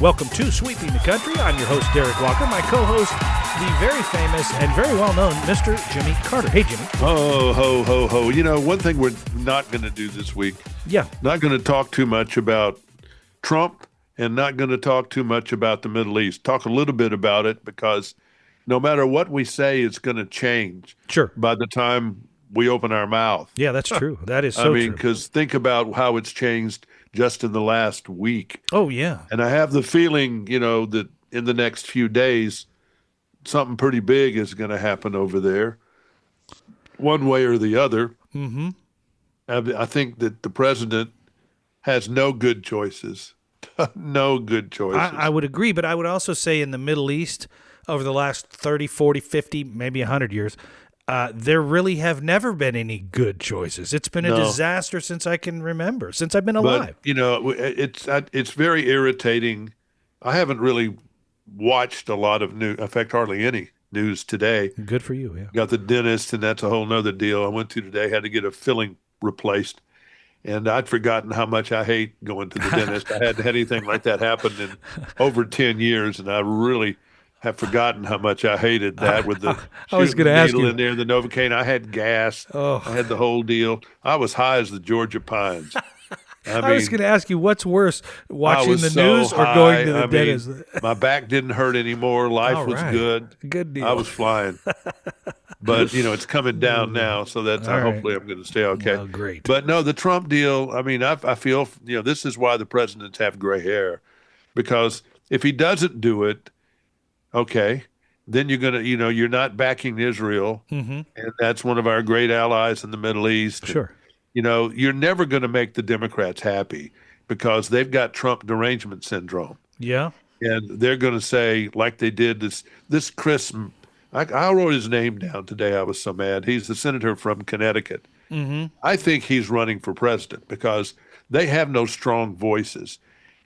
Welcome to Sweeping the Country. I'm your host, Derek Walker. My co-host, the very famous and very well-known Mr. Jimmy Carter. Hey, Jimmy. Oh, ho, ho, ho. You know, one thing we're not going to do this week, not going to talk too much about Trump and not going to talk too much about the Middle East. Talk a little bit about it because no matter what we say, it's going to change by the time we open our mouth. Yeah, that's true. That is so true. Because think about how it's changed just in the last week. Oh, yeah. And I have the feeling, that in the next few days, something pretty big is going to happen over there, one way or the other. Mm-hmm. I think that the president has no good choices. No good choices. I would agree, but I would also say in the Middle East, over the last 30, 40, 50, maybe 100 years, there really have never been any good choices. It's been a disaster since I can remember, since I've been alive. But, it's very irritating. I haven't really watched a lot of news, in fact, hardly any news today. Good for you, yeah. Got the dentist, and that's a whole nother deal. I went to today, had to get a filling replaced, and I'd forgotten how much I hate going to the dentist. I hadn't had anything like that happen in over 10 years, and I really have forgotten how much I hated that with the needle in there, the Novocaine. I had gas. I had the whole deal. I was high as the Georgia pines. I was going to ask you, what's worse, watching the news or going to the dentist? My back didn't hurt anymore. Life was good. Good deal. I was flying. But, it's coming down now, so that's hopefully I'm going to stay okay. Well, great. But no, the Trump deal, I feel, this is why the presidents have gray hair. Because if he doesn't do it, okay, then you're going to, you're not backing Israel, and that's one of our great allies in the Middle East. Sure. And, you're never going to make the Democrats happy because they've got Trump derangement syndrome. Yeah. And they're going to say, like they did this Chris, I wrote his name down today. I was so mad. He's the senator from Connecticut. Mm-hmm. I think he's running for president because they have no strong voices.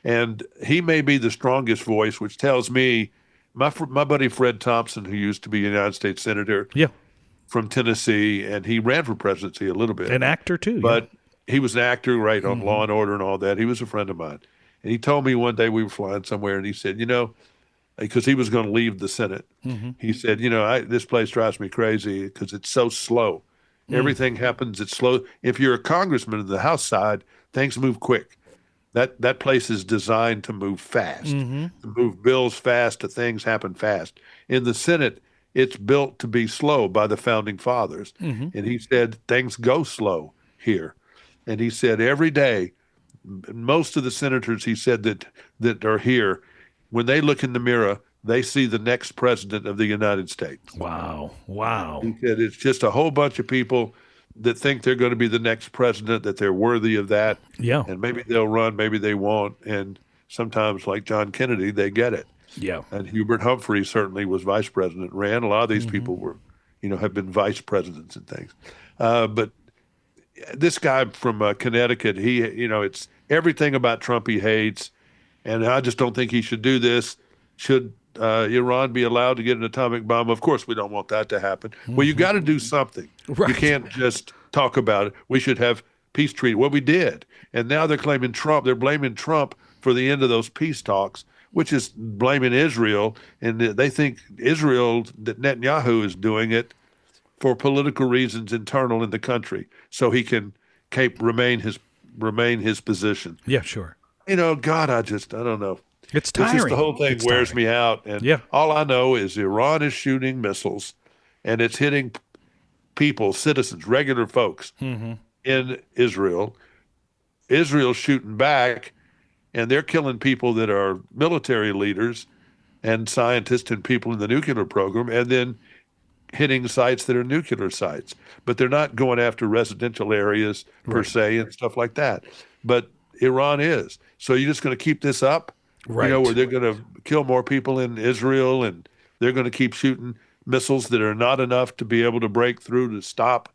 And he may be the strongest voice, which tells me my buddy Fred Thompson, who used to be a United States Senator from Tennessee, and he ran for presidency a little bit. An actor, too. But he was an actor, right, on Law and Order and all that. He was a friend of mine. And he told me one day we were flying somewhere, and he said, because he was going to leave the Senate. He said, this place drives me crazy because it's so slow. Everything happens, it's slow. If you're a congressman in the House side, things move quick. That place is designed to move fast, to move bills fast, to things happen fast. In the Senate, it's built to be slow by the founding fathers. And he said things go slow here. And he said every day, most of the senators, he said, that are here, when they look in the mirror, they see the next president of the United States. Wow. He said it's just a whole bunch of people that think they're going to be the next president, that they're worthy of that. Yeah. And maybe they'll run, maybe they won't. And sometimes, like John Kennedy, they get it. Yeah. And Hubert Humphrey certainly was vice president, ran. A lot of these people were, have been vice presidents and things. But this guy from Connecticut, he, it's everything about Trump he hates. And I just don't think he should do this. Should Iran be allowed to get an atomic bomb? Of course, we don't want that to happen. Well, you got to do something. Right. You can't just talk about it. We should have peace treaty. Well, we did. And now they're blaming Trump for the end of those peace talks, which is blaming Israel. And they think that Netanyahu is doing it for political reasons internal in the country, so he can remain his position. Yeah, sure. God, I don't know. It's tiring. It's just the whole thing wears me out. And all I know is Iran is shooting missiles, and it's hitting people, citizens, regular folks in Israel. Israel's shooting back, and they're killing people that are military leaders and scientists and people in the nuclear program, and then hitting sites that are nuclear sites. But they're not going after residential areas per se and stuff like that. But Iran is. So you're just going to keep this up? Right. Where they're going to kill more people in Israel, and they're going to keep shooting missiles that are not enough to be able to break through to stop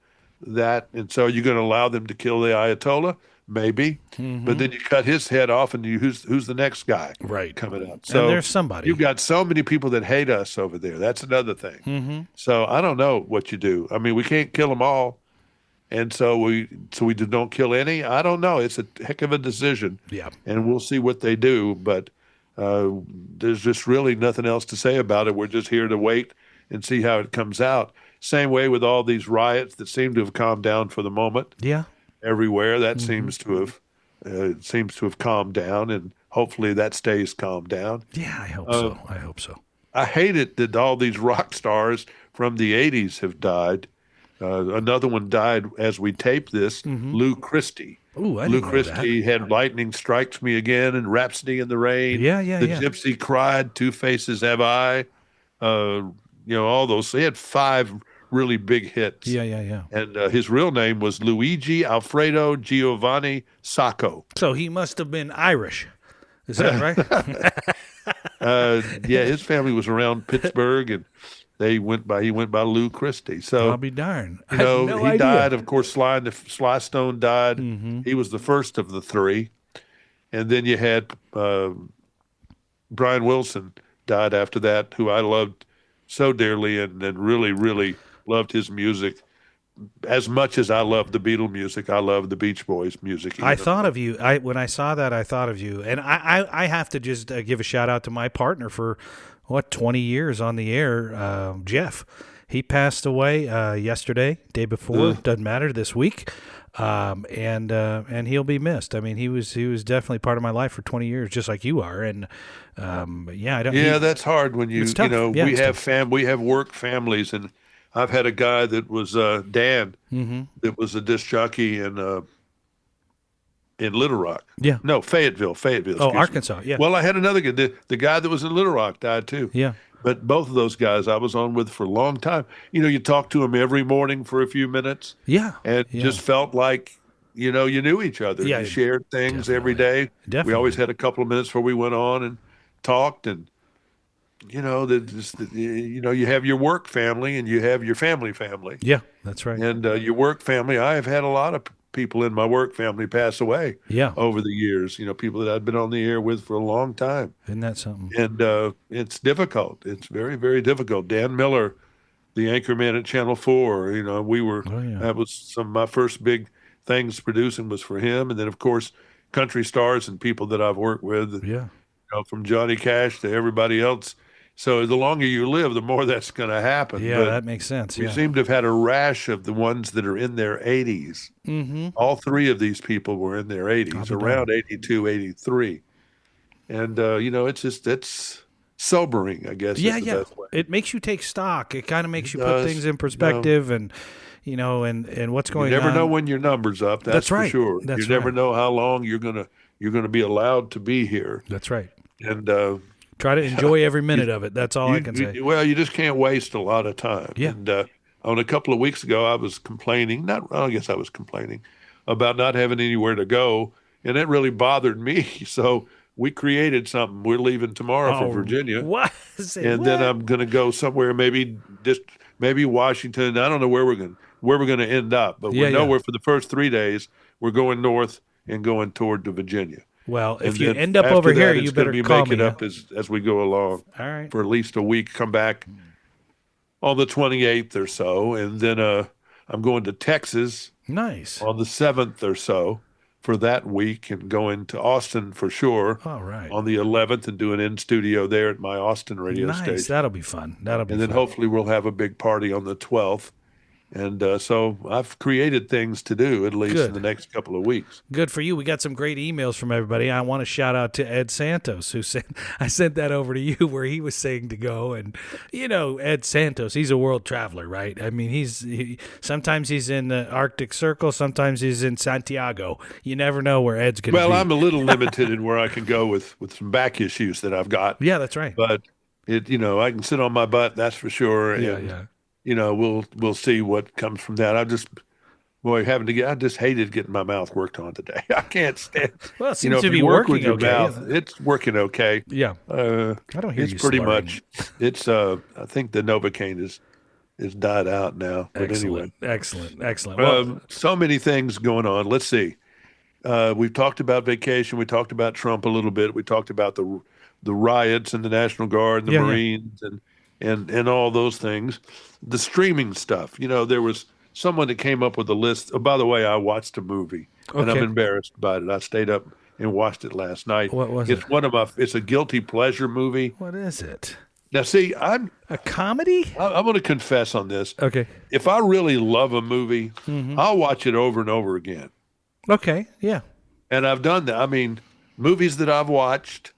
that. And so you're going to allow them to kill the Ayatollah? Maybe. But then you cut his head off, and who's the next guy coming up? So and there's somebody. You've got so many people that hate us over there. That's another thing. So I don't know what you do. I mean, we can't kill them all. And so we don't kill any. I don't know. It's a heck of a decision. Yeah. And we'll see what they do. But There's just really nothing else to say about it. We're just here to wait and see how it comes out. Same way with all these riots that seem to have calmed down for the moment Yeah. everywhere. That seems to have calmed down, and hopefully that stays calmed down. Yeah, I hope Uh, so. I hope so. I hate it that all these rock stars from the '80s have died. Another one died as we tape this, Lou Christie. Ooh, I Lou didn't know that. Christie had Lightning Strikes Me Again and Rhapsody in the Rain. Yeah, yeah, The yeah. Gypsy Cried, Two Faces Have I. All those. He had 5 really big hits. Yeah, yeah, yeah. And his real name was Luigi Alfredo Giovanni Sacco. So he must have been Irish. Is that right? Yeah, his family was around Pittsburgh, and he went by Lou Christie. So I'll be darned. I you had know, no he idea. died. Of course, Sly Stone died. He was the first of the 3, and then you had Brian Wilson died after that, who I loved so dearly, and really, really loved his music as much as I love the Beatle music. I love the Beach Boys music. I thought of you. When I saw that, I thought of you, and I have to just give a shout out to my partner for 20 years on the air, Jeff. He passed away yesterday, day before. Doesn't matter, this week, and he'll be missed. I mean, he was definitely part of my life for 20 years, just like you are. And yeah, I don't. Yeah, that's hard when It's tough. Yeah, we it's have we have work families, and I've had a guy that was Dan, that was a disc jockey in Little Rock. Yeah. No, Fayetteville. Oh, excuse me. Arkansas. Yeah. Well, I had another guy. The guy that was in Little Rock died too. Yeah. But both of those guys I was on with for a long time. You talk to them every morning for a few minutes, Yeah. and Yeah. just felt like, you knew each other. Yeah, You shared things every definitely. day. We Definitely. always had a couple of minutes before we went on and talked, and you have your work family and you have your family. Yeah, that's right. And your work family, I have had a lot of people in my work family pass away Yeah. over the years, people that I've been on the air with for a long time. Isn't that something? And it's difficult. It's very, very difficult. Dan Miller, the anchorman at Channel 4, that was some of my first big things producing was for him. And then, of course, country stars and people that I've worked with, Yeah. from Johnny Cash to everybody else. So the longer you live, the more that's going to happen. Yeah, But that makes sense. we Yeah. seem to have had a rash of the ones that are in their 80s. All 3 of these people were in their 80s, around 82, 83. And, it's sobering, I guess. Yeah, is the yeah. best way. It makes you take stock. It kind of makes you put does, things in perspective, and and what's You going on. never know when your number's up. That's for right. sure. That's you never right. know how long you're gonna be allowed to be here. That's right. And Try to enjoy every minute of it. That's all I can say. you just can't waste a lot of time. Yeah. And on a couple of weeks ago, I was complaining. I guess I was complaining about not having anywhere to go, and it really bothered me. So we created something. We're leaving tomorrow for Virginia. What? And then I'm going to go somewhere, maybe Washington. I don't know where we're going to end up, but we know we're for the first 3 days we're going north and going toward to Virginia. Well, if And you then end up after over here, that, you it's gonna better be call make me. it up as we go along. All right. For at least a week. Come back on the 28th or so, and then I'm going to Texas Nice. on the 7th or so for that week, and going to Austin for sure All right. on the 11th and do an in studio there at my Austin radio Nice. station. That'll be fun. That'll be And then fun. hopefully we'll have a big party on the 12th. And so I've created things to do at least in the next couple of weeks. Good for you. We got some great emails from everybody. I want to shout out to Ed Santos, who sent, I sent that over to you, where he was saying to go. And, Ed Santos, he's a world traveler, right? I mean, sometimes he's in the Arctic Circle, sometimes he's in Santiago. You never know where Ed's going to be. Well, I'm a little limited in where I can go with some back issues that I've got. Yeah, that's right. But I can sit on my butt, that's for sure. Yeah, And, yeah. We'll see what comes from that. I just hated getting my mouth worked on today. I can't stand. Well, it seems if to be you work working with your okay. mouth, it's working okay. Yeah. I don't hear It's you pretty slurring. much. It's I think the Novocaine is died out now. But anyway, Excellent. Well, so many things going on. Let's see. We've talked about vacation. We talked about Trump a little bit. We talked about the riots and the National Guard and the Marines and all those things. The streaming stuff. There was someone that came up with a list. Oh, by the way, I watched a movie, and I'm embarrassed about it. I stayed up and watched it last night. What was It's it? it's a guilty pleasure movie. What is it? Now, see, I'm A comedy? going to confess on this. Okay. If I really love a movie, I'll watch it over and over again. Okay. Yeah. And I've done that. I mean, movies that I've watched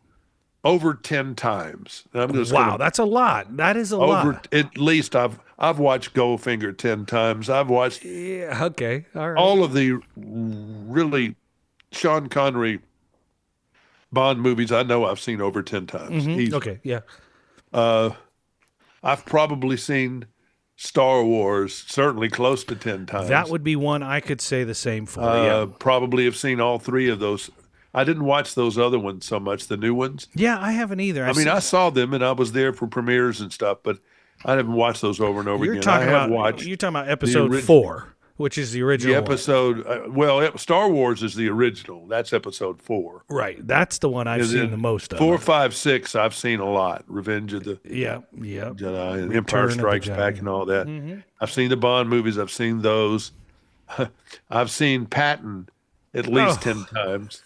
over 10 times. And I'm just Wow, gonna, that's a lot. That is a over lot. at least I've watched Goldfinger 10 times. I've watched Yeah. Okay. All right. all of the really Sean Connery Bond movies. I know I've seen over 10 times. Easy. Okay. Yeah. I've probably seen Star Wars certainly close to 10 times. That would be one I could say the same for. Yeah. Probably have seen all three of those. I didn't watch those other ones so much, the new ones. Yeah, I haven't either. I mean, I saw them and I was there for premieres and stuff, but I haven't watched those over and over you're again. talking I have about watched you're talking about episode ori- 4, which is the original. the one. episode. Star Wars is the original. That's episode 4. Right. That's the one I've And seen then the most of. 4, 5, 6, I've seen a lot. Revenge of the Yeah. Yeah. Jedi and Return Empire of the Strikes Jedi. Back and all that. I've seen the Bond movies. I've seen those. I've seen Patton at least 10 times.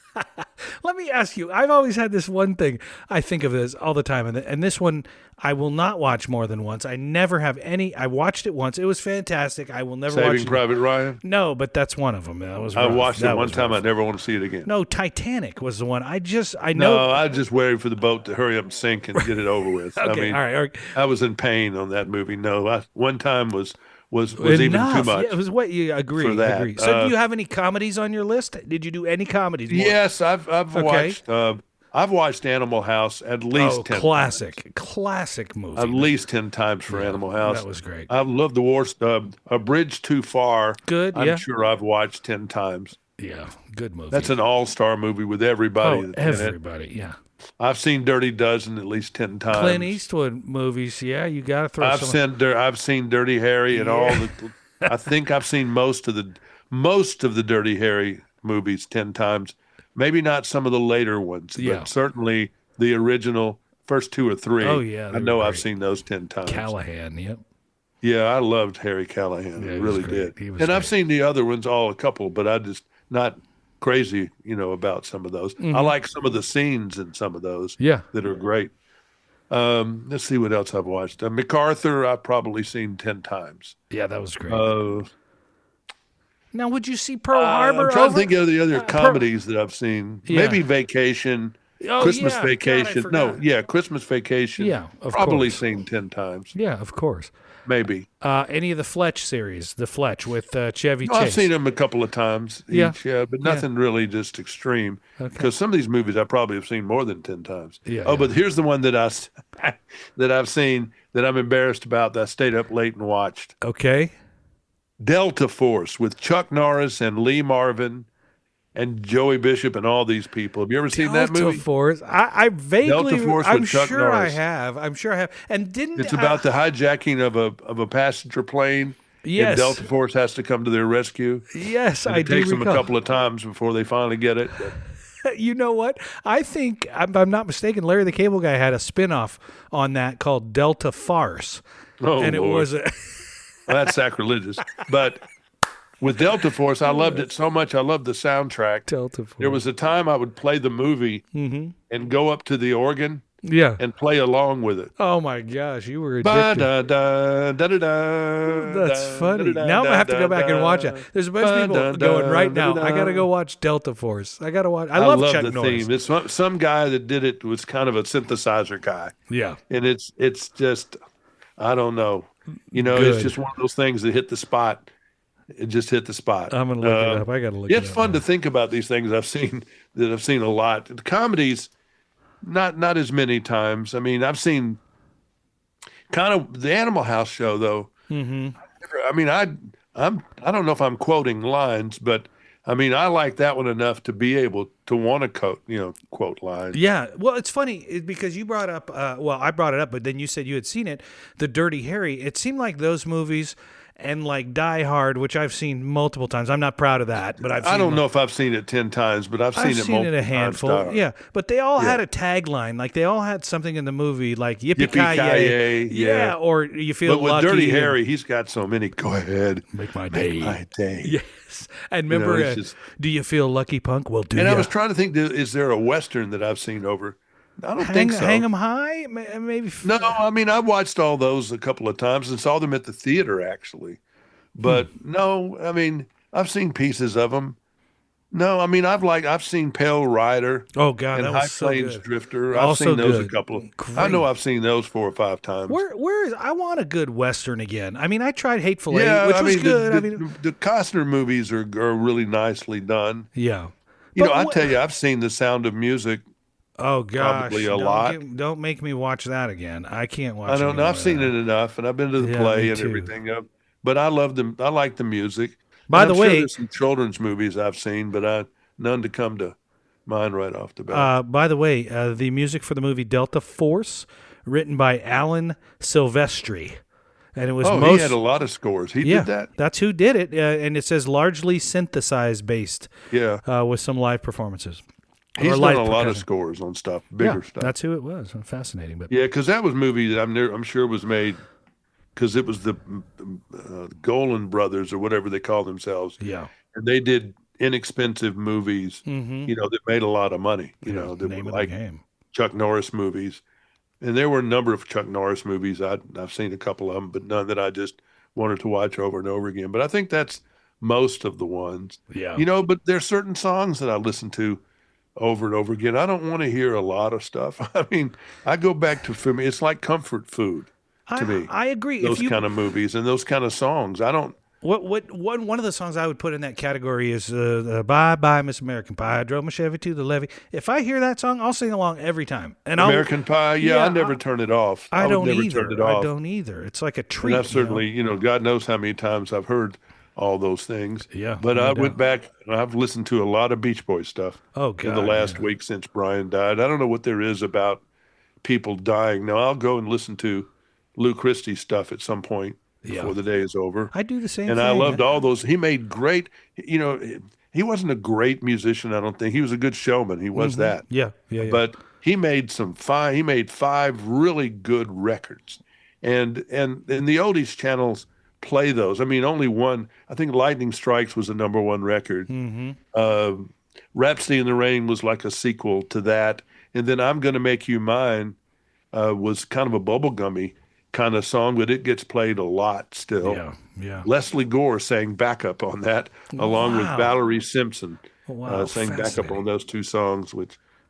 Let me ask you. I've always had this one thing. I think of this all the time, and this one I will not watch more than once. I never have any. I watched it once. It was fantastic. I will never watch Saving it. Private Ryan. No, but that's one of them. That was. I rough. watched That it one was time. rough. I never want to see it again. No, Titanic was the one. I know. No, I just waited for the boat to hurry up and sink and get it over with. Okay, I mean, all right. I was in pain on that movie. No, one time was even too much. Yeah, it was what you agree. for that. Agree. So, do you have any comedies on your list? Did you do any comedies? more? Yes, I've Okay. watched. I've watched Animal House at least 10 classic movie. At least 10 times for Animal House. That was great. I love the war. A Bridge Too Far. Good, I'm yeah. sure I've watched 10 times. Yeah, good movie. That's an all-star movie with everybody. oh, that's in it. everybody. Yeah, I've seen Dirty Dozen at least 10 times. Clint Eastwood movies. Yeah, you got to throw. I've seen Dirty Harry and all the. I think I've seen most of the Dirty Harry movies 10 times. Maybe not some of the later ones, Yeah. but certainly the original first 2 or 3. Oh, yeah, they I know were I've great. seen those 10 times. Callahan. Yep. Yeah, I loved Harry Callahan. Yeah, I he was really great. did. He was And I've great. seen the other ones, all a couple, but I just not crazy, about some of those. I like some of the scenes in some of those Mm-hmm. Yeah. that are great. Let's see what else I've watched. MacArthur, I've probably seen 10 times. Yeah, that was great. Uh, now, would you see Pearl Harbor? I'm trying over? to think of the other Pearl- comedies that I've seen. Yeah. Maybe Vacation, Oh, Christmas yeah. God, I Vacation. forgot. Christmas Vacation. Yeah, of probably course. seen 10 times. Yeah, of course. Maybe. Any of the Fletch series, the Fletch with Chevy Chase. I've seen them a couple of times Yeah. each, but nothing really just extreme. Okay. Because some of these movies I probably have seen more than 10 times. Yeah, oh, yeah. but here's the one that that I've seen that I'm embarrassed about that I stayed up late and watched. Okay. Delta Force with Chuck Norris and Lee Marvin and Joey Bishop and all these people. Have you ever seen that Delta movie? Force. I vaguely. Delta Force I'm with Chuck sure I Norris. have. I'm sure I have. And didn't It's about the hijacking of a passenger plane. Yes. And Delta Force has to come to their rescue. Yes, And I it do takes them a recall. couple of times before they finally get it. But You know what? I think, if I'm not mistaken, Larry the Cable Guy had a spin-off on that called Delta Farce. oh, And it Lord. was Well, that's sacrilegious. But with Delta Force, I loved it so much. I loved the soundtrack. Delta Force. There was a time I would play the movie and go up to the organ Yeah. and play along with it. Oh, my gosh. You were addicted. That's funny. Now I'm going to have to go back and watch it. There's a bunch of people going right now. I got to go watch Delta Force. I got to watch. I love Chuck the Norris. theme. It's some guy that did it was kind of a synthesizer guy, Yeah. and it's just I don't know. It's Good. just one of those things that hit the spot. It just hit the spot. I'm going to look it up. I got to look it up. It's fun to think about these things I've seen a lot. The comedies, not as many times. I mean, I've seen kind of the Animal House show though. Mm-hmm. I mean, I don't know if I'm quoting lines, but I mean, I like that one enough to be able to want to quote lines. Yeah. Well, it's funny because you brought up, I brought it up, but then you said you had seen it, The Dirty Harry. It seemed like those movies, and like Die Hard, which I've seen multiple times. I'm not proud of that, but I don't know if I've seen it 10 times, but I've seen it multiple a handful. times. Yeah, but they all had a tagline. Like they all had something in the movie, like "Yippee Yippee-ki-yay, yeah, or you feel But with lucky. Dirty Harry, he's got so many. Go ahead, Make my day. Yes, and You know, remember, it's just- do you feel lucky, punk? Well, do And ya? I was trying to think, is there a Western that I've seen over? I don't hang, think so. hang 'em high, maybe. No, I mean, I watched all those a couple of times and saw them at the theater, actually. But no, I mean, I've seen pieces of them. No, I mean, I've seen Pale Rider Oh God, and that High was so Plains good. Drifter. Also I've seen those good. a couple of. I Great. know I've seen those 4 or 5 times. Where is? I want a good Western again. I mean, I tried Hateful Eight, Yeah, which I was mean, good. the Costner movies are really nicely done. Yeah. You know, But I what- tell you, I've seen The Sound of Music. Oh gosh, Probably a don't lot. don't make me watch that again. I can't watch. I don't know. any I've more seen of it that. enough, and I've been to the Yeah, play me and too. everything. But I love them. I like the music. By And the I'm sure way- there's some children's movies I've seen, but none to come to mind right off the bat. By the way, the music for the movie Delta Force, written by Alan Silvestri, and it was He had a lot of scores. He did that. That's who did it, and it says largely synthesized based, Yeah, with some live performances. he's Or done live a lot of percussion. scores on stuff, bigger stuff. That's who it was. Fascinating, but Yeah, because that was a movie that I'm sure was made because it was the Golan brothers or whatever they call themselves, yeah. and they did inexpensive movies. Mm-hmm. You know, that made a lot of money. You know, that name were of like the game. Chuck Norris movies, and there were a number of Chuck Norris movies. I've seen a couple of them, but none that I just wanted to watch over and over again. But I think that's most of the ones. Yeah. You know, but there's certain songs that I listen to over and over again. I don't want to hear a lot of stuff. I mean, I go back to, for me, it's like comfort food to me. I agree. Those if you, kind of movies and those kind of songs. I don't. one of the songs I would put in that category is "Bye Bye Miss American Pie." I drove my Chevy to the levee. If I hear that song, I'll sing along every time. And American Pie, yeah, I never turn it off. I would don't never either. turn it off. I don't either. It's like a treat. And I've certainly, God knows how many times I've heard all those things. Yeah, But no I doubt. went back and I've listened to a lot of Beach Boys stuff Oh, in the God, last yeah. week since Brian died. I don't know what there is about people dying. Now, I'll go and listen to Lou Christie's stuff at some point before the day is over. I do the same And thing. I loved all those. He made great, he wasn't a great musician, I don't think. He was a good showman. He was that. Yeah. But he made he made 5 really good records. And the oldies channels play those. I mean, only one, I think Lightning Strikes was the #1 record. Rhapsody in the Rain was like a sequel to that. And then I'm Gonna Make You Mine was kind of a bubblegummy kind of song, but it gets played a lot still. Yeah. Leslie Gore sang backup on that, along with Wow. Valerie Simpson. Wow, Sang backup fascinating. on those 2 songs,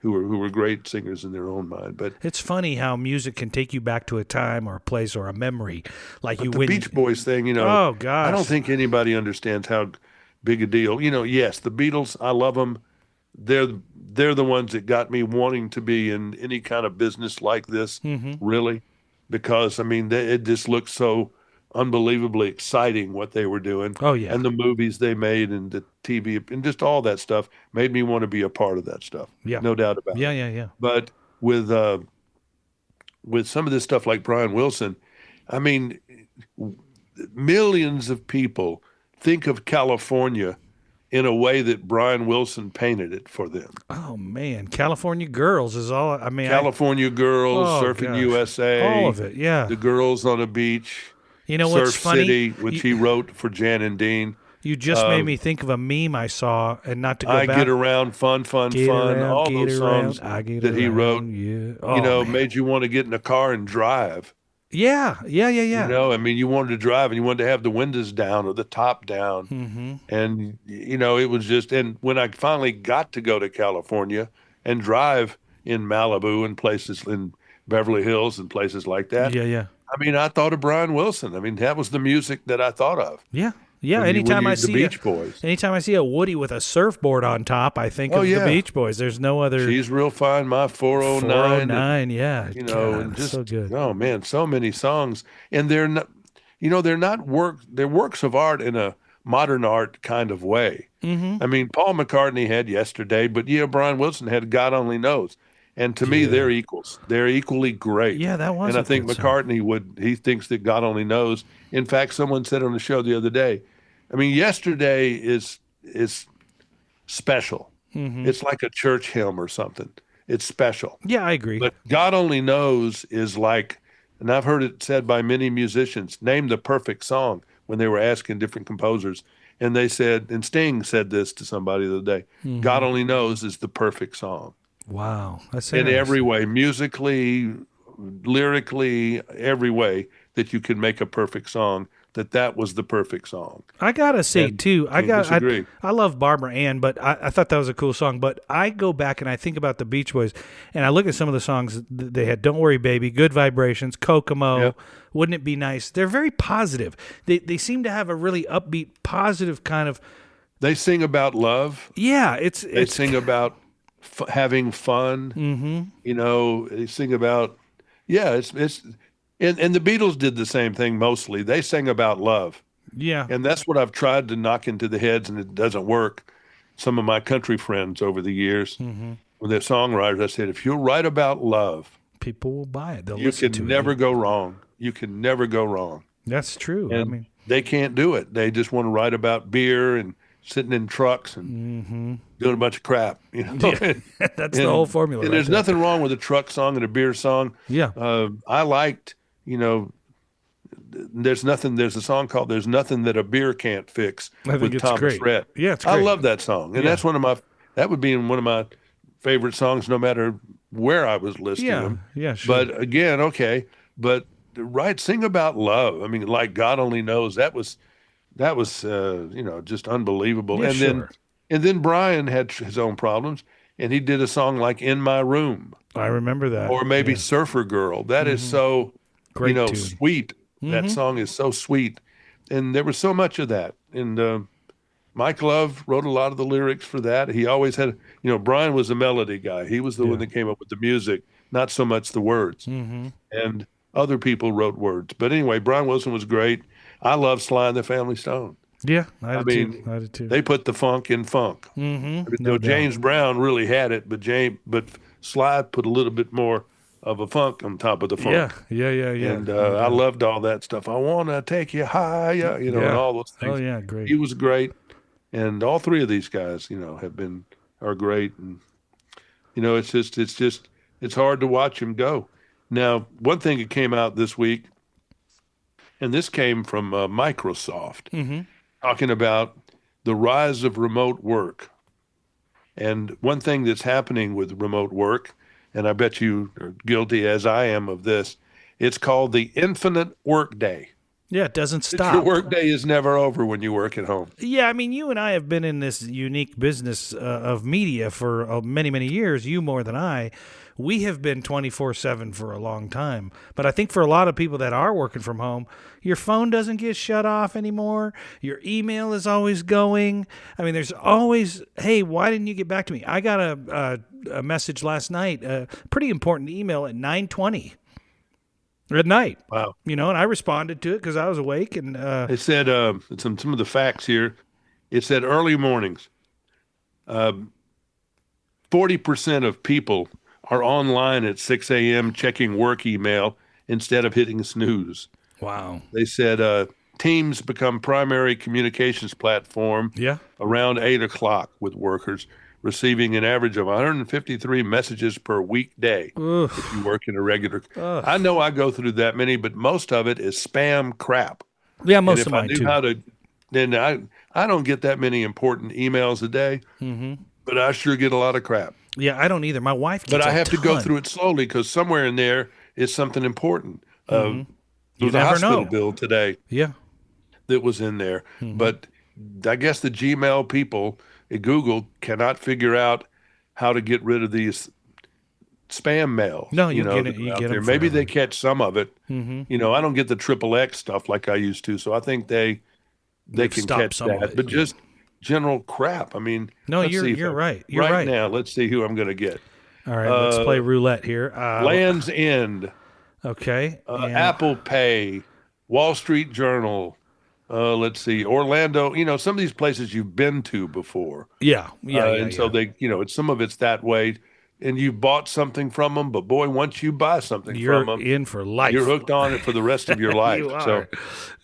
who were great singers in their own mind. But It's funny how music can take you back to a time or a place or a memory. Like you the win. Beach Boys thing, Oh, gosh. I don't think anybody understands how big a deal. Yes, the Beatles, I love them. They're the ones that got me wanting to be in any kind of business like this, really, because I mean, it just looked so unbelievably exciting what they were doing. Oh, yeah. And the movies they made and the TV and just all that stuff made me want to be a part of that stuff. Yeah. No doubt about it. Yeah. But with some of this stuff like Brian Wilson, I mean, millions of people think of California in a way that Brian Wilson painted it for them. Oh man, California Girls is all. I mean, California Girls, Oh, Surfing gosh. USA, all of it. Yeah. The Girls on a Beach, You know Surf what's funny? City, which he wrote for Jan and Dean. You just made me think of a meme I saw, and not to go I back. Get Around, Fun, Get Fun, around, all get those around, songs I get that he around, wrote, Yeah. Oh, man. made you want to get in a car and drive. Yeah. I mean, you wanted to drive and you wanted to have the windows down or the top down. Mm-hmm. And, it was just, and when I finally got to go to California and drive in Malibu and places in Beverly Hills and places like that, Yeah. I mean, I thought of Brian Wilson. I mean, that was the music that I thought of. Yeah. When Anytime you- I the see Beach Boys. anytime I see a Woody with a surfboard on top, I think Oh, of yeah. the Beach Boys. There's no other. She's real fine, my 409. 409, yeah. And, God, and just, so good. oh man, so many songs. And they're not, they're works of art in a modern art kind of way. Mm-hmm. I mean, Paul McCartney had Yesterday, but Brian Wilson had God Only Knows. And to me, they're equals. They're equally great. Yeah, that was And I a think good song. McCartney he thinks that God only knows. In fact, someone said on the show the other day, I mean, yesterday is special. It's like a church hymn or something. It's special. Yeah, I agree. But God only knows is like, and I've heard it said by many musicians, name the perfect song when they were asking different composers. And they said, and Sting said this to somebody the other day, God only knows is the perfect song Wow, that's in every interesting. way, musically, lyrically, every way that you can make a perfect song, that was the perfect song. I gotta say And too, don't disagree. I love Barbara Ann, but I thought that was a cool song. But I go back and I think about the Beach Boys, and I look at some of the songs they had. Don't Worry, Baby, Good Vibrations, Yeah. Kokomo, Wouldn't It Be Nice? They're very positive. They seem to have a really upbeat, positive kind of. They sing about love. Yeah, They sing about having fun. You know, they sing about, yeah, and the Beatles did the same thing mostly. They sang about love. yeah. And that's what I've tried to knock into the heads, and it doesn't work. Some of my country friends over the years, when they're songwriters, I said, if you'll write about love, People will buy it. They'll you listen can to never it. go wrong. You can never go wrong. That's true. I And mean, they can't do it. They just want to write about beer and sitting in trucks and doing a bunch of crap, you know. that's the whole formula. And right there's there. nothing wrong with a truck song and a beer song. Yeah. I liked, you know, there's a song called "There's Nothing That a Beer Can't Fix" I think with it's Thomas great. Rhett. Yeah, it's I great. love that song, and Yeah. that would be in one of my favorite songs, no matter where I was listing Yeah. them. Yeah. Sure. But again, okay, but sing about love. I mean, like God only knows. That was you know, just unbelievable. Yeah, sure. And then Brian had his own problems, and he did a song like "In My Room" I remember that. or maybe Yeah. "Surfer Girl." That is so, you Great know, tune. sweet. That song is so sweet, and there was so much of that. And Mike Love wrote a lot of the lyrics for that. He always had, you know, Brian was a melody guy. He was the one that came up with the music, not so much the words. And other people wrote words. But anyway, Brian Wilson was great. I love Sly and the Family Stone. Yeah, I I did mean, too. I did too. they put the funk in funk. I mean, No doubt. James Brown really had it, but Sly put a little bit more of a funk on top of the funk. Yeah. And I loved all that stuff. I want to take you higher, you know, and Yeah. all those Oh things. yeah, great. He was great. And all three of these guys, you know, are great. And, you know, it's hard to watch him go. Now, one thing that came out this week, and this came from Microsoft, talking about the rise of remote work. And one thing that's happening with remote work, and I bet you are guilty as I am of this, it's called the infinite workday. Yeah, it doesn't Your stop. workday is never over when you work at home. Yeah, I mean, you and I have been in this unique business of media for many, many years. You more than I. We have been 24/7 for a long time. But I think for a lot of people that are working from home, your phone doesn't get shut off anymore. Your email is always going. I mean, there's always, hey, why didn't you get back to me? I got a message last night, a pretty important email at 9:20 at night. Wow. You know, and I responded to it because I was awake. And It said some of the facts here. It said early mornings. 40% of people are online at 6 a.m. checking work email instead of hitting snooze. wow. They said Teams become primary communications platform Yeah. around 8 o'clock with workers receiving an average of 153 messages per weekday if you work in a regular. I know I go through that many, but most of it is spam crap. Yeah, And most if of I mine knew too. how to, then I don't get that many important emails a day, but I sure get a lot of crap. Yeah, I don't either. My wife gets But I a have to go ton. through it slowly because somewhere in there is something important. There You was a never hospital know. bill today Yeah. that was in there, but I guess the Gmail people at Google cannot figure out how to get rid of these spam mails. No, you know, get that it- are you out get 'em there. Maybe forever. they catch some of it. You know, I don't get the triple X stuff like I used to, so I think they They've can stopped catch some of that. it, But yeah. just general crap. I mean, No, let's see if you're right. You're right right. now, let's see who I'm going to get. All right, let's play roulette here. Land's End, Okay. and- Apple Pay, Wall Street Journal. Let's see, Orlando. You know, some of these places you've been to before. yeah. And so they, you know, some of it's that way. and you bought something from them, but boy, once you buy something from You're them, in for life. you're hooked on it for the rest of your life. You are. So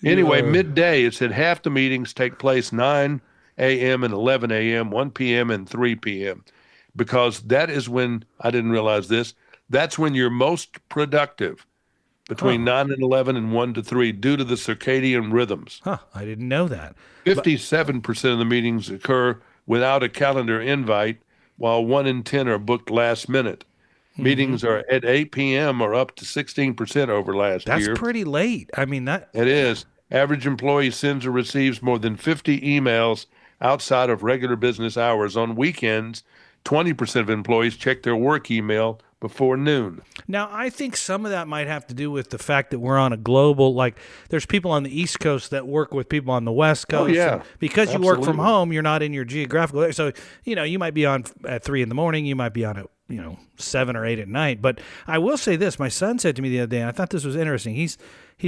You anyway, are. midday, it said half the meetings take place 9 a.m. and 11 a.m., 1 p.m. and 3 p.m. because that is when, I didn't realize this, that's when you're most productive, between 9 and 11 and 1 to 3, due to the circadian rhythms. Huh, I didn't know that. 57% of the meetings occur without a calendar invite, while 1 in 10 are booked last minute. Meetings are at 8 p.m. are up to 16% over last That's year. pretty late. I mean, that. It is. Average employee sends or receives more than 50 emails outside of regular business hours. On weekends, 20% of employees check their work email before noon. Now, I think some of that might have to do with the fact that we're on a global, like there's people on the East Coast that work with people on the West Coast. Oh, yeah. And because you work from Absolutely. home, you're not in your geographical area. So, you might be on at 3 a.m, you might be on at, 7 or 8 at night. But I will say this, my son said to me the other day, and I thought this was interesting. He's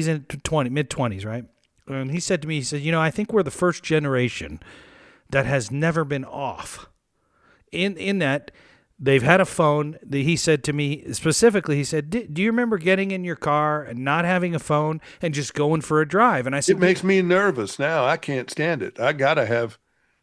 in mid-20s, right? And he said to me, he said, I think we're the first generation that has never been off. In that they've had a phone. He said to me specifically, he said, do you remember getting in your car and not having a phone and just going for a drive? And I said, It makes me nervous now. I can't stand it. I got to have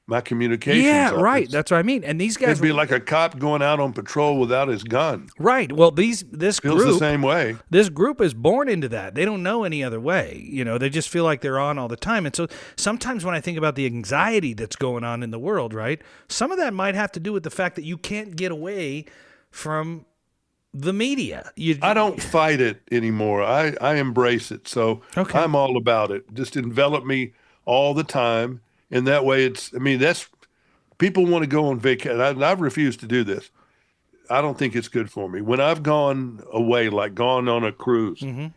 my communications yeah, on. right. That's what I mean. And these guys, It'd be like a cop going out on patrol without his gun. right. Well, this Feels the group, same way. this group is born into that. They don't know any other way. They just feel like they're on all the time. And so sometimes when I think about the anxiety that's going on in the world, right, some of that might have to do with the fact that you can't get away from the media. I don't fight it anymore. I embrace it. So Okay. I'm all about it. Just envelop me all the time. And that way that's, people want to go on vacation. I've refused to do this. I don't think it's good for me. When I've gone away, like gone on a cruise, and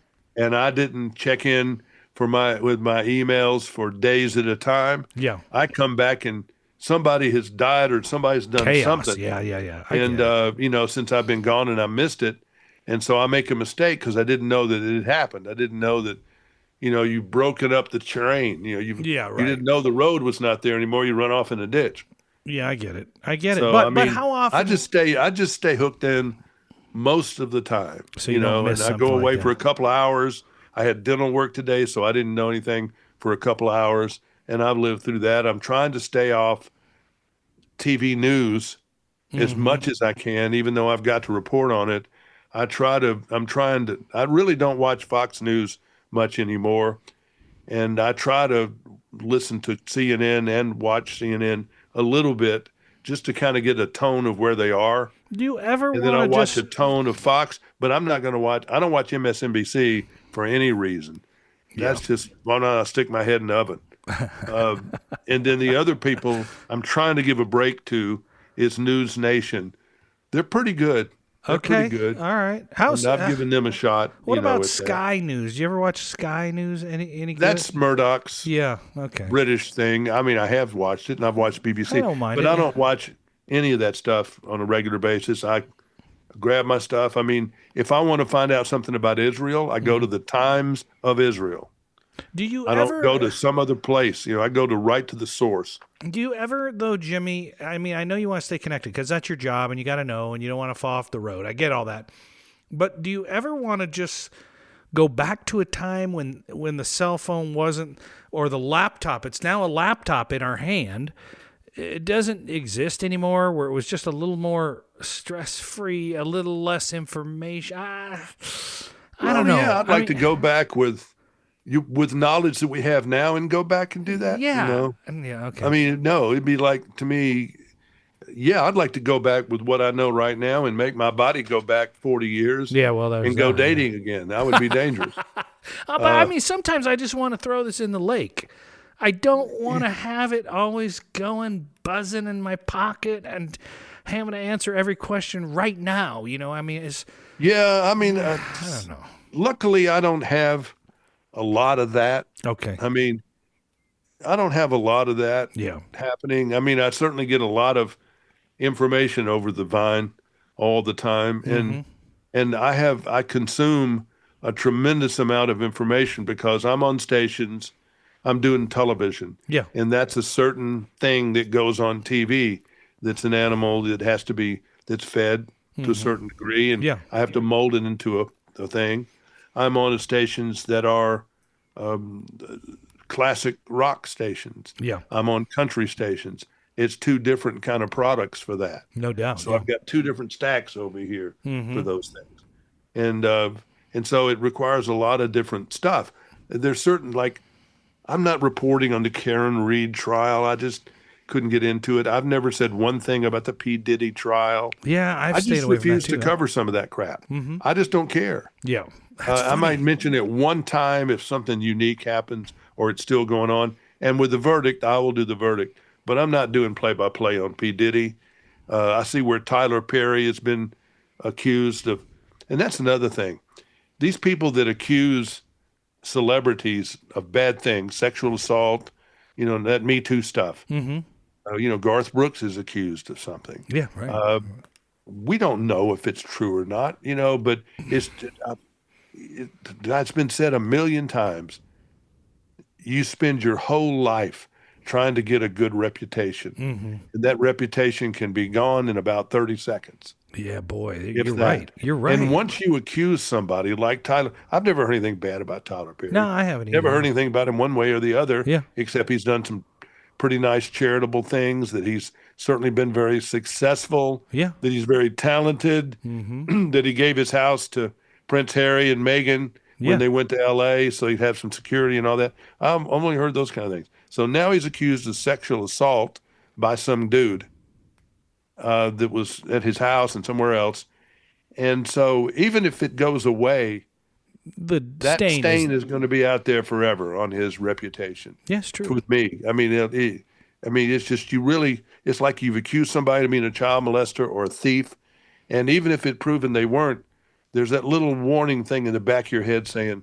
I didn't check in with my emails for days at a time, Yeah. I come back and somebody has died or somebody's done Chaos. something. Yeah. I And, get it. since I've been gone and I missed it. And so I make a mistake because I didn't know that it had happened. I didn't know that, you've broken up the terrain. Yeah, right. You didn't know the road was not there anymore. You run off in a ditch. Yeah, I get it. I get So, it. But how often? I just stay hooked in most of the time, So you don't miss and I something go like away that. for a couple of hours. I had dental work today, so I didn't know anything for a couple of hours, and I've lived through that. I'm trying to stay off TV news as much as I can, even though I've got to report on it. I really don't watch Fox News much anymore. And I try to listen to CNN and watch CNN a little bit just to kind of get a tone of where they are. Do you ever And then I want to watch just? a tone of Fox, but I don't watch MSNBC for any reason. That's just, why not I stick my head in the oven? And then the other people I'm trying to give a break to is News Nation. They're pretty good. They're Okay. pretty good. All right. And I've given them a shot. What about with that. Sky News? Do you ever watch Sky News? Any good? That's Murdoch's Yeah. Okay. British thing. I mean, I have watched it, and I've watched BBC. I don't mind but it. I don't watch any of that stuff on a regular basis. I grab my stuff. I mean, if I want to find out something about Israel, I go to the Times of Israel. Do you I ever don't go to some other place. I go right to the source. Do you ever though, Jimmy? I mean, I know you want to stay connected because that's your job, and you got to know, and you don't want to fall off the road. I get all that. But do you ever want to just go back to a time when the cell phone wasn't, or the laptop? It's now a laptop in our hand. It doesn't exist anymore, where it was just a little more stress-free, a little less information. I don't know. Yeah, I'd like to go back with knowledge that we have now and go back and do that. Yeah. Yeah. Okay. I mean, no, it'd be like, to me, yeah, I'd like to go back with what I know right now and make my body go back 40 years. Yeah. Well, and go dating again. That would be dangerous. But I mean, sometimes I just want to throw this in the lake. I don't want to have it always going, buzzing in my pocket and having to answer every question right now. I mean, Yeah, I mean, I don't know. luckily I don't have a lot of that. Okay. I mean, I don't have a lot of that Yeah. happening. I mean, I certainly get a lot of information over the Vine all the time, and I consume a tremendous amount of information because I'm on stations, I'm doing television, Yeah. and that's a certain thing that goes on TV. That's an animal that that's fed to a certain degree, and Yeah. I have to mold it into a thing. I'm on stations that are classic rock stations. Yeah. I'm on country stations. It's two different kind of products for that. No doubt. So Yeah. I've got two different stacks over here for Mm-hmm. those things, and so it requires a lot of different stuff. There's certain like I'm not reporting on the Karen Reed trial. I just couldn't get into it. I've never said one thing about the P. Diddy trial. Yeah, I've I stayed just away from that refuse too. to cover some of that crap. I just don't care. Yeah. That's I might funny. mention it one time if something unique happens or it's still going on. And with the verdict, I will do the verdict. But I'm not doing play-by-play on P. Diddy. I see where Tyler Perry has been accused of, and that's another thing. These people that accuse celebrities of bad things, sexual assault, that Me Too stuff. Garth Brooks is accused of something. Yeah, right. We don't know if it's true or not, but that's been said a million times. You spend your whole life trying to get a good reputation, and that reputation can be gone in about 30 seconds. Yeah, boy, If you're that. right. You're right. And once you accuse somebody like Tyler, I've never heard anything bad about Tyler Perry. No, I haven't Never either. heard anything about him one way or the other, Yeah. except he's done some pretty nice charitable things, that he's certainly been very successful, Yeah. that he's very talented, that he gave his house to Prince Harry and Meghan Yeah. when they went to L.A. so he'd have some security and all that. I've only heard those kind of things. So now he's accused of sexual assault by some dude that was at his house and somewhere else. And so even if it goes away, The that stain, stain is going to be out there forever on his reputation. Yes, true. With me, I mean, it's just it's like you've accused somebody of being a child molester or a thief, and even if it's proven they weren't, there's that little warning thing in the back of your head saying,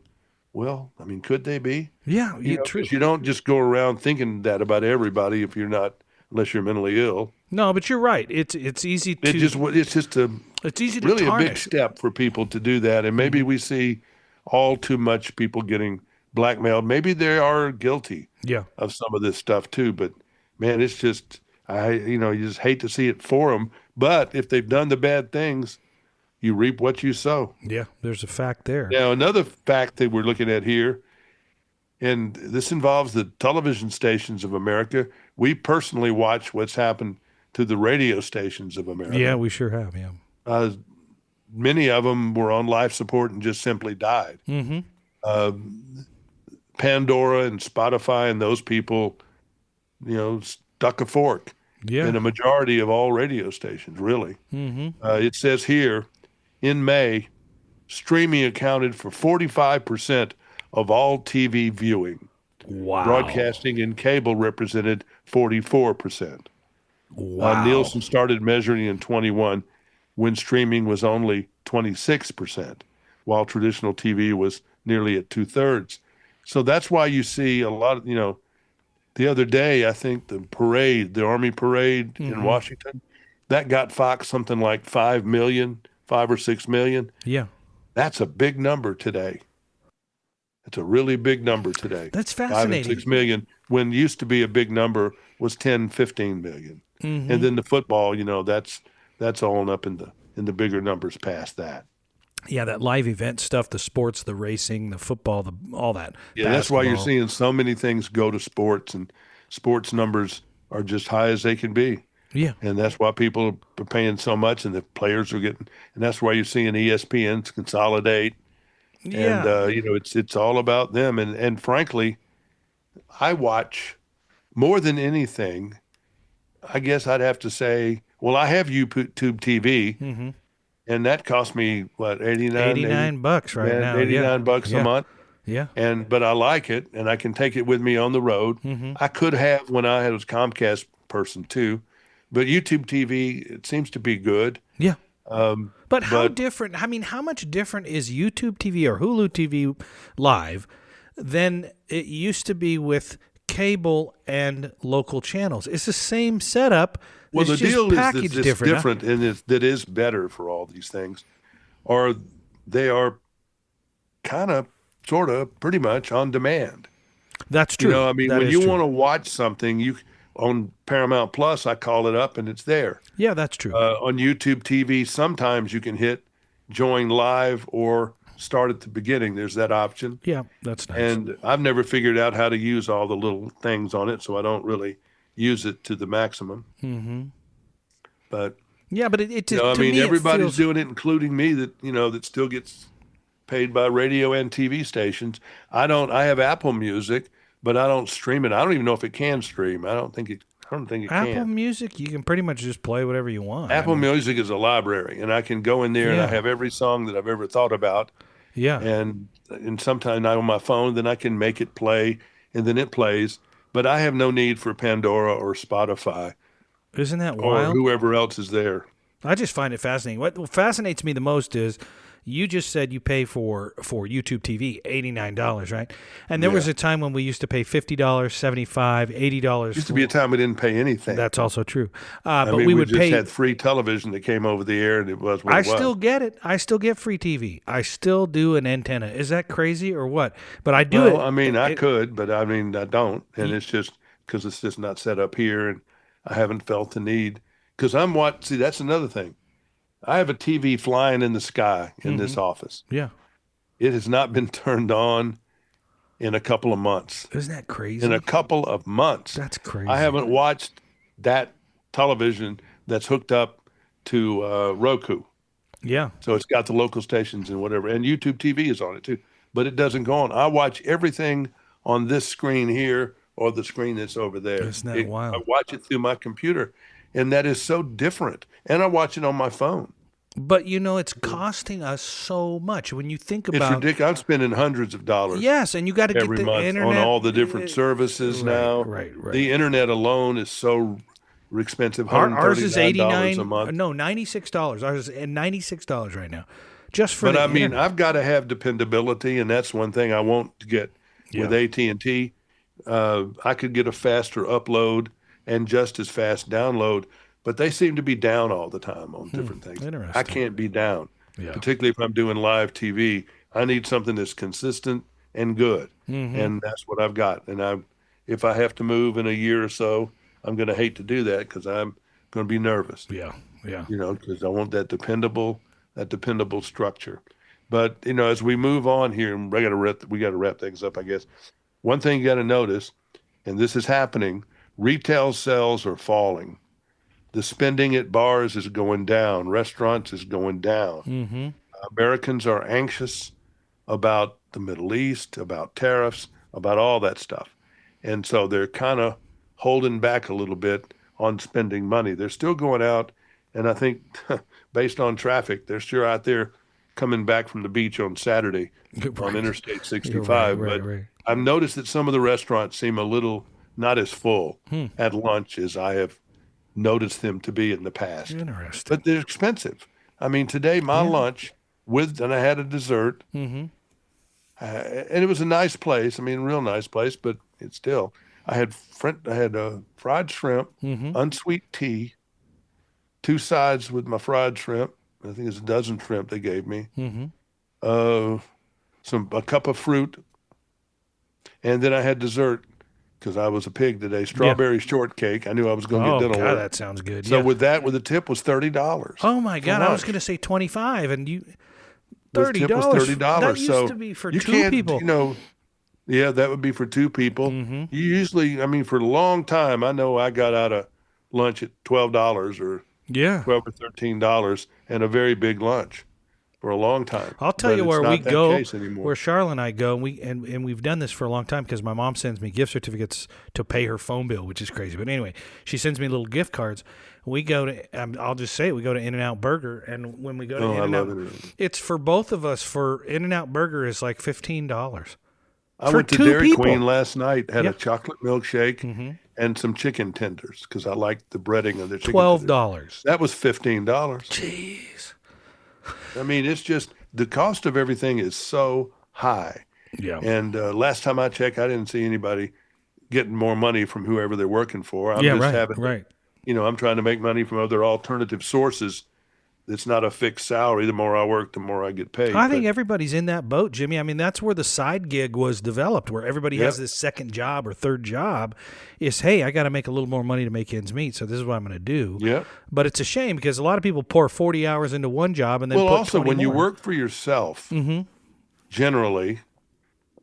well, I mean, could they be? Yeah, true. 'Cause you don't just go around thinking that about everybody unless you're mentally ill. No, but you're right. It's easy to It's just it's easy to really a big tarnish. step for people to do that, and maybe we see all too much people getting blackmailed. Maybe they are guilty Yeah. of some of this stuff too, but man, it's just you just hate to see it for them. But if they've done the bad things, you reap what you sow. Yeah, there's a fact there. Now, another fact that we're looking at here, and this involves the television stations of America. We personally watch what's happened to the radio stations of America. Yeah, we sure have. Yeah. Many of them were on life support and just simply died. Pandora and Spotify and those people, stuck a fork Yeah. in a majority of all radio stations, really. It says here, in May, streaming accounted for 45% of all TV viewing. Wow. Broadcasting and cable represented 44%. Wow. Nielsen started measuring in 21 when streaming was only 26%, while traditional TV was nearly at 2/3. So that's why you see a lot of, the other day, I think the Army parade in Washington, that got Fox something like 5 or 6 million. Yeah. That's a big number today. It's a really big number today. That's 5 and fascinating. 6 million, when used to be a big number was 10, 15 million. And then the football, that's all up in the bigger numbers past that. Yeah, that live event stuff, the sports, the racing, the football, all that. Yeah, that's why you're basketball. seeing so many things go to sports, and sports numbers are just high as they can be. Yeah. And that's why people are paying so much, and the players are getting, and that's why you're seeing ESPNs consolidate. Yeah. And it's all about them. And frankly, I watch more than anything. I guess I'd have to say, well, I have YouTube TV, and that cost me what, $89 right now. $89 Yeah. a month. Yeah. But I like it, and I can take it with me on the road. I could have when I was a Comcast person too, but YouTube TV, it seems to be good. Yeah. But how different? I mean, how much different is YouTube TV or Hulu TV Live than it used to be with cable and local channels? It's the same setup. Well, it's the just deal is packaged that it's different. different, and that is better for all these things, or they are kind of, sort of, pretty much on demand. That's true. I mean, That when is you true. want to watch something, On Paramount Plus, I call it up and it's there. Yeah, that's true. On YouTube TV, sometimes you can hit join live or start at the beginning. There's that option. Yeah, that's nice. And I've never figured out how to use all the little things on it, so I don't really use it to the maximum. Mm-hmm. But yeah, but it just, I to mean, me, everybody's doing it, including me. That still gets paid by radio and TV stations. I don't. I have Apple Music, but I don't stream it. I don't even know if it can stream. I don't think it Apple can. Music, you can pretty much just play whatever you want. Apple Music is a library, and I can go in there and I have every song that I've ever thought about. Yeah. And sometimes on my phone, then I can make it play, and then it plays. But I have no need for Pandora or Spotify. Isn't that or wild? whoever else is there. I just find it fascinating. What fascinates me the most is you just said you pay for YouTube TV $89, right? And there was a time when we used to pay $50, $75, $80. Used to be a time we didn't pay anything. That's also true. I but mean, we would just pay. had free television that came over the air, and it was what it was. Still get it. I still get free TV. I still do an antenna. Is that crazy or what? But I do it. I mean, I could, but I mean, I don't, and it's just because it's just not set up here, and I haven't felt the need. Because see, that's another thing. I have a TV flying in the sky in this office. Yeah. It has not been turned on in a couple of months. Isn't that crazy? In a couple of months. That's crazy. I haven't watched that television that's hooked up to Roku. Yeah. So it's got the local stations and whatever. And YouTube TV is on it too. But it doesn't go on. I watch everything on this screen here or the screen that's over there. Isn't that wild? I watch it through my computer. And that is so different. And I watch it on my phone. But, it's costing us so much. When you think about It's ridiculous. I'm spending hundreds of dollars. Yes, and you got to get every the month internet on all the different services now. Right. The internet alone is so expensive. Ours is $89 a month. No, $96. Ours is $96 right now. Just for But the I mean, internet. I've got to have dependability, and that's one thing I won't get with AT&T. I could get a faster upload and just as fast download, but they seem to be down all the time on different things. Interesting. I can't be down, Yeah. particularly if I'm doing live TV. I need something that's consistent and good, and that's what I've got. And if I have to move in a year or so, I'm going to hate to do that because I'm going to be nervous. Yeah. Because I want that dependable structure. But as we move on here, and we got to wrap things up, I guess. One thing you got to notice, and this is happening: retail sales are falling. The spending at bars is going down. Restaurants is going down. Mm-hmm. Americans are anxious about the Middle East, about tariffs, about all that stuff. And so they're kind of holding back a little bit on spending money. They're still going out, and I think based on traffic, they're sure out there coming back from the beach on Saturday on Interstate 65. But I've noticed that some of the restaurants seem a little not as full at lunch as I have noticed them to be in the past. Interesting. But they're expensive. I mean, today my lunch and I had a dessert, and it was a nice place. I mean, a real nice place, but it's still. I had fried shrimp, unsweet tea, 2 sides with my fried shrimp. I think it's a dozen shrimp they gave me. A cup of fruit, and then I had dessert. Because I was a pig today. Strawberry shortcake. I knew I was going to get dinner. Oh, God, that sounds good. So with the tip was $30. Oh, my God. I was going to say $25, and you $30. The tip was $30. That used to be for 2 people. Yeah, that would be for 2 people. You usually, for a long time, I know I got out of lunch at $12 or $12 or $13 and a very big lunch for a long time. I'll tell you where we go, where Charlotte and I go, and we've done this for a long time because my mom sends me gift certificates to pay her phone bill, which is crazy. But anyway, she sends me little gift cards. We go to, I'll just say it, we go to In-N-Out Burger, and when we go to In-N-Out, it's for both of us. For In-N-Out Burger is like $15. I went to Dairy Queen last night, had a chocolate milkshake and some chicken tenders because I like the breading of the chicken. $12. That was $15. Jeez. I mean, it's just the cost of everything is so high. Yeah. And last time I checked, I didn't see anybody getting more money from whoever they're working for. I'm I'm trying to make money from other alternative sources it's not a fixed salary. The more I work, the more I get paid. I think everybody's in that boat, Jimmy. I mean, that's where the side gig was developed, where everybody has this second job or third job is, hey, I got to make a little more money to make ends meet, so this is what I'm going to do. Yeah. But it's a shame because a lot of people pour 40 hours into one job and then well, put also 20 when you more. work for yourself, generally,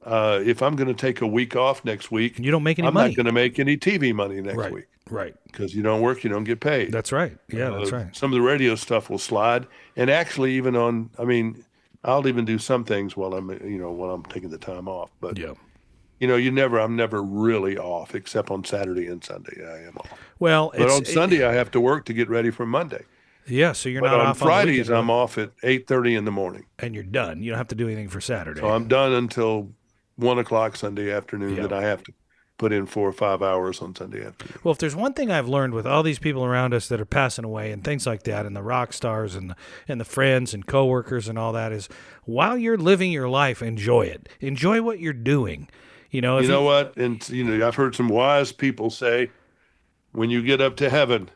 if I'm going to take a week off next week, You don't make any I'm money. not going to make any TV money next week. Right. Because you don't work, you don't get paid. That's right. Yeah, that's right. Some of the radio stuff will slide, and actually, even on, I mean, I'll even do some things while I'm taking the time off. But Yeah. I'm never really off except on Saturday and Sunday. I am off. Well, But on Sunday, I have to work to get ready for Monday. yeah, so you're But not on off Fridays, on the I'm off at 8:30 in the morning. and you're done. You don't have to do anything for Saturday. So I'm done until 1 o'clock Sunday afternoon. Yeah. That I have to put in 4 or 5 hours on Sunday afternoon. Well, if there's one thing I've learned with all these people around us that are passing away and things like that, and the rock stars and the friends and coworkers and all that, is while you're living your life, enjoy it. Enjoy what you're doing. You know, You know what? And I've heard some wise people say, when you get up to heaven,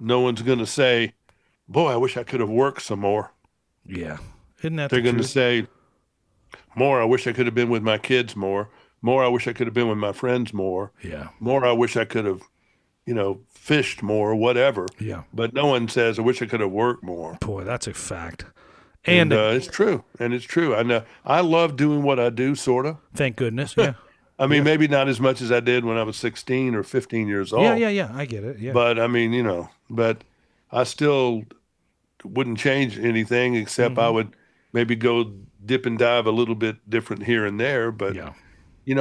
no one's going to say, "Boy, I wish I could have worked some more." yeah, isn't that They're the going to truth? say, "More, I wish I could have been with my kids more. More, I wish I could have been with my friends more. Yeah, More, I wish I could have, fished more, whatever." yeah. But no one says, "I wish I could have worked more." Boy, that's a fact. And And it's true. And it's true. I know. I love doing what I do, sort of. thank goodness. Yeah, I mean, maybe not as much as I did when I was 16 or 15 years old. yeah. I get it. Yeah, But I mean, but I still wouldn't change anything except I would maybe go dip and dive a little bit different here and there. But, yeah,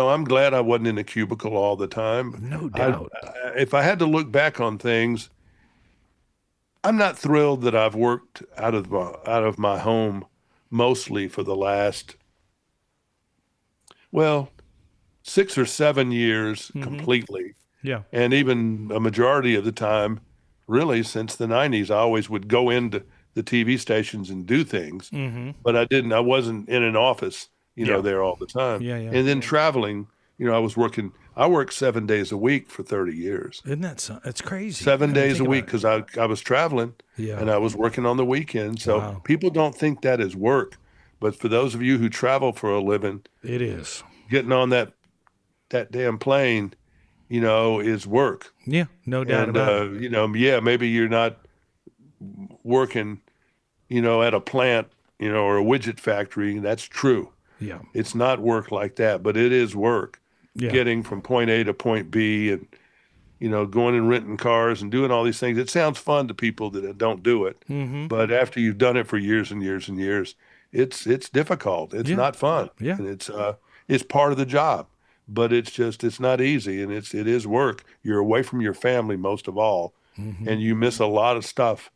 I'm glad I wasn't in a cubicle all the time. no doubt. If I had to look back on things, I'm not thrilled that I've worked out of my home mostly for the last, 6 or 7 years completely. Yeah, And even a majority of the time, really since the 90s, I always would go into the TV stations and do things, but I wasn't in an office, Yeah. there all the time. Yeah. And then traveling, I worked 7 days a week for 30 years. isn't that it's crazy? 7 I mean, days a think week about because I was traveling Yeah. and I was working on the weekend. So Wow. people don't think that is work. But for those of you who travel for a living, it. It is. getting on that damn plane, is work. Yeah, no doubt And, about it. maybe you're not working, at a plant, or a widget factory. That's true. Yeah, It's not work like that, but it is work. yeah. Getting from point A to point B and, going and renting cars and doing all these things. It sounds fun to people that don't do it. But after you've done it for years and years and years, it's difficult. It's Yeah. not fun. Yeah. And it's part of the job, but it's not easy. And it is work. You're away from your family most of all. And you miss a lot of stuff,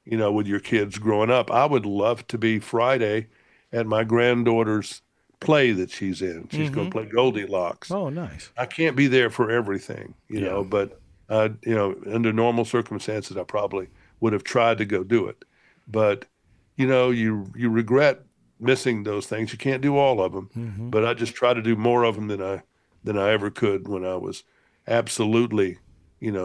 with your kids growing up. I would love to be Friday at my granddaughter's play that she's in. She's going to play Goldilocks. Oh, nice. I can't be there for everything, Yeah. but, under normal circumstances, I probably would have tried to go do it. But, you regret missing those things. You can't do all of them, but I just try to do more of them than I ever could when I was absolutely,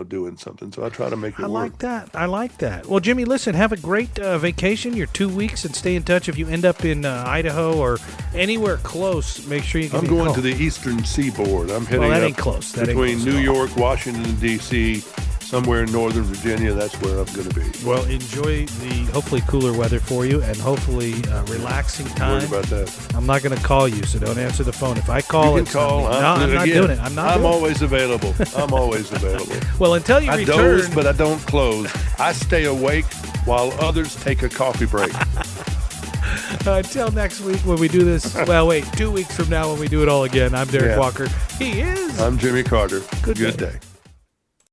doing something. So I try to make it I work. like that. I like that. Well, Jimmy, listen, have a great vacation. Your 2 weeks, and stay in touch. If you end up in Idaho or anywhere close, make sure you give I'm me a going call. to the Eastern Seaboard. I'm heading that up ain't close. That ain't between close New at all. York, Washington, D.C., somewhere in Northern Virginia. That's where I'm going to be. Well, enjoy the hopefully cooler weather for you, and hopefully relaxing Worried time. about that. I'm not going to call you, so don't answer the phone. If I call, You it's can call. No, I'm not Again, doing it. I'm not I'm doing always available. I'm always available. it. Well, until you I return. doze, but I don't close. I stay awake while others take a coffee break. Until next week when we do this. Well, wait, 2 weeks from now when we do it all again. I'm Derek Yeah. Walker. He is. I'm Jimmy Carter. Good Good day. day.